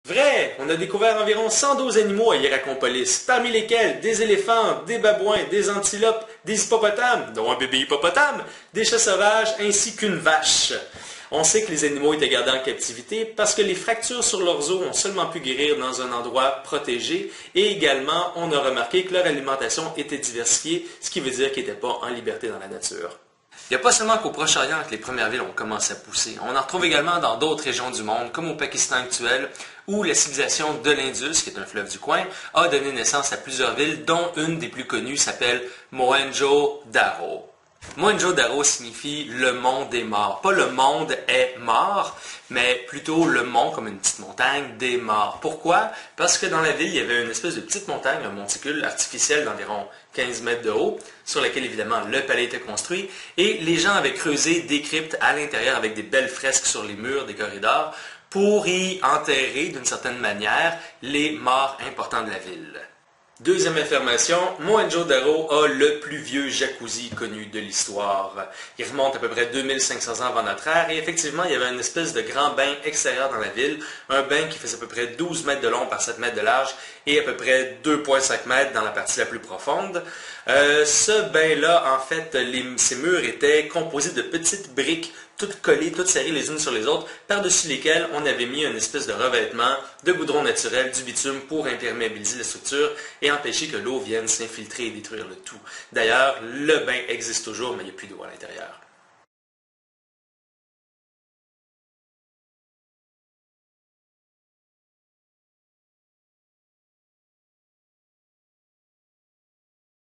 Vrai, on a découvert environ 112 animaux à Hierakonpolis, parmi lesquels des éléphants, des babouins, des antilopes, des hippopotames, dont un bébé hippopotame, des chats sauvages ainsi qu'une vache. On sait que les animaux étaient gardés en captivité parce que les fractures sur leurs os ont seulement pu guérir dans un endroit protégé et également on a remarqué que leur alimentation était diversifiée, ce qui veut dire qu'ils n'étaient pas en liberté dans la nature. Il n'y a pas seulement qu'au Proche-Orient que les premières villes ont commencé à pousser. On en retrouve également dans d'autres régions du monde, comme au Pakistan actuel, où la civilisation de l'Indus, qui est un fleuve du coin, a donné naissance à plusieurs villes, dont une des plus connues s'appelle Mohenjo-Daro. Mohenjo-Daro signifie le mont des morts. Pas le monde est mort, mais plutôt le mont comme une petite montagne des morts. Pourquoi? Parce que dans la ville, il y avait une espèce de petite montagne, un monticule artificiel d'environ 15 mètres de haut, sur laquelle évidemment le palais était construit, et les gens avaient creusé des cryptes à l'intérieur avec des belles fresques sur les murs des corridors pour y enterrer d'une certaine manière les morts importants de la ville. Deuxième affirmation, Mohenjo-Daro a le plus vieux jacuzzi connu de l'histoire. Il remonte à peu près 2500 ans avant notre ère et effectivement, il y avait une espèce de grand bain extérieur dans la ville, un bain qui faisait à peu près 12 mètres de long par 7 mètres de large et à peu près 2,5 mètres dans la partie la plus profonde. Ce bain-là, en fait, ses murs étaient composés de petites briques toutes collées, toutes serrées les unes sur les autres, par-dessus lesquelles on avait mis une espèce de revêtement de goudron naturel, du bitume, pour imperméabiliser la structure et empêcher que l'eau vienne s'infiltrer et détruire le tout. D'ailleurs, le bain existe toujours, mais il n'y a plus d'eau à l'intérieur.